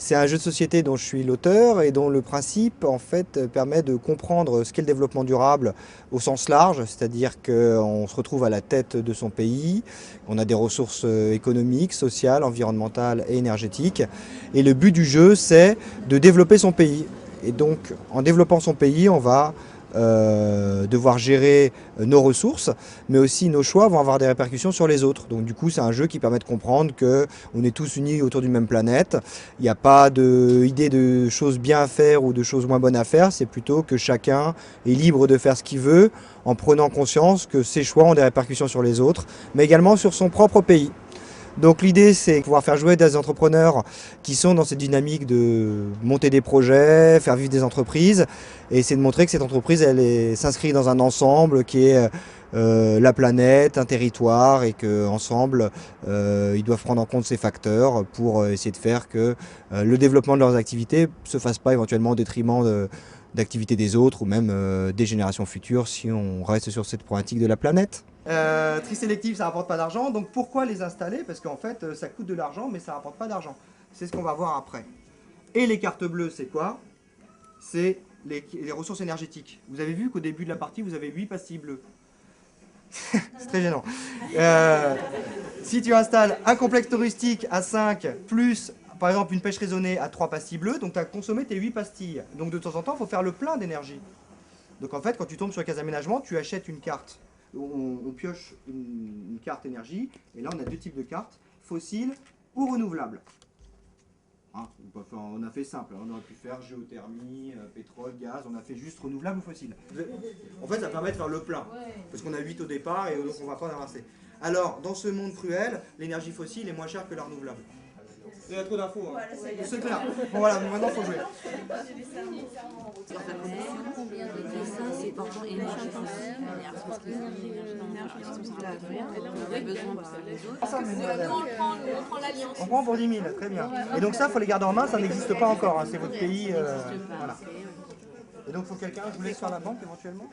C'est un jeu de société dont je suis l'auteur et dont le principe en fait permet de comprendre ce qu'est le développement durable au sens large, c'est-à-dire qu'on se retrouve à la tête de son pays, on a des ressources économiques, sociales, environnementales et énergétiques. Et le but du jeu, c'est de développer son pays. Et donc, en développant son pays, on va devoir gérer nos ressources, mais aussi nos choix vont avoir des répercussions sur les autres. Donc du coup, c'est un jeu qui permet de comprendre qu'on est tous unis autour d'une même planète. Il n'y a pas d'idée de choses bien à faire ou de choses moins bonnes à faire, c'est plutôt que chacun est libre de faire ce qu'il veut en prenant conscience que ses choix ont des répercussions sur les autres, mais également sur son propre pays. Donc l'idée, c'est de pouvoir faire jouer des entrepreneurs qui sont dans cette dynamique de monter des projets, faire vivre des entreprises, et c'est de montrer que cette entreprise, elle s'inscrit dans un ensemble qui est la planète, un territoire, et qu'ensemble, ils doivent prendre en compte ces facteurs pour essayer de faire que le développement de leurs activités ne se fasse pas éventuellement au détriment d'activités des autres ou même des générations futures si on reste sur cette problématique de la planète. Tri sélectif, ça rapporte pas d'argent, donc pourquoi les installer? Parce qu'en fait, ça coûte de l'argent, mais ça rapporte pas d'argent. C'est ce qu'on va voir après. Et les cartes bleues, c'est quoi? C'est les ressources énergétiques. Vous avez vu qu'au début de la partie, vous avez 8 pastilles bleues. C'est très gênant. Si tu installes un complexe touristique à 5, plus par exemple une pêche raisonnée à 3 pastilles bleues, donc tu as consommé tes 8 pastilles. Donc de temps en temps, il faut faire le plein d'énergie. Donc en fait, quand tu tombes sur les cases d'aménagement, tu achètes une carte. On pioche une carte énergie, et là on a deux types de cartes, fossiles ou renouvelables. Hein, on a fait simple, on aurait pu faire géothermie, pétrole, gaz, on a fait juste renouvelable ou fossile. En fait ça permet de faire le plein, parce qu'on a 8 au départ et donc on ne va pas en avancer. Alors dans ce monde cruel, l'énergie fossile est moins chère que la renouvelable. Il y a trop d'infos, hein. C'est clair. Bon voilà, maintenant il faut jouer. Combien de dessins c'est important et une chance parce que on prend pour 10 000, très bien. Et donc ça, il faut les garder en main, ça n'existe pas encore, hein. C'est votre pays. Voilà. Et donc il faut quelqu'un, je vous laisse faire la banque éventuellement.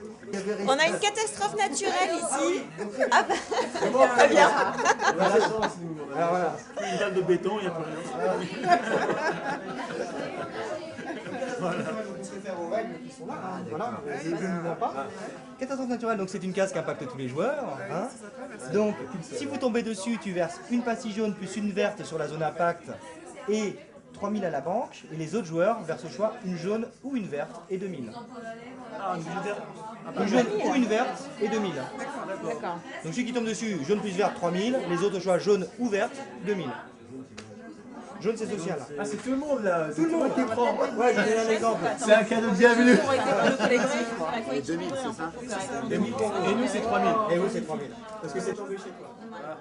On a une catastrophe naturelle ici. Ah bah, très bien. Alors voilà. Une dalle de béton, il n'y a plus rien. Vous se réfère aux règles qui sont là, hein. Voilà, je ne vous vois pas. Catastrophe naturelle, donc c'est une case qui impacte tous les joueurs, hein. Donc si vous tombez dessus, tu verses une pastille jaune plus une verte sur la zone impact et 3000 à la banque, et les autres joueurs versent au choix une jaune ou une verte et 2000. Ah, Une jaune ou une verte et 2000. d'accord. Donc celui qui tombe dessus, jaune plus verte 3000, les autres au choix jaune ou verte 2000. Jaune c'est social. Ah, c'est tout le monde là. Tout le monde qui prend. Ouais, j'ai donné un exemple. C'est un cadeau de bienvenue. Et 2000, c'est ça? Et nous, c'est 3000. Et vous c'est 3000. Parce que c'est tombé chez toi. Voilà.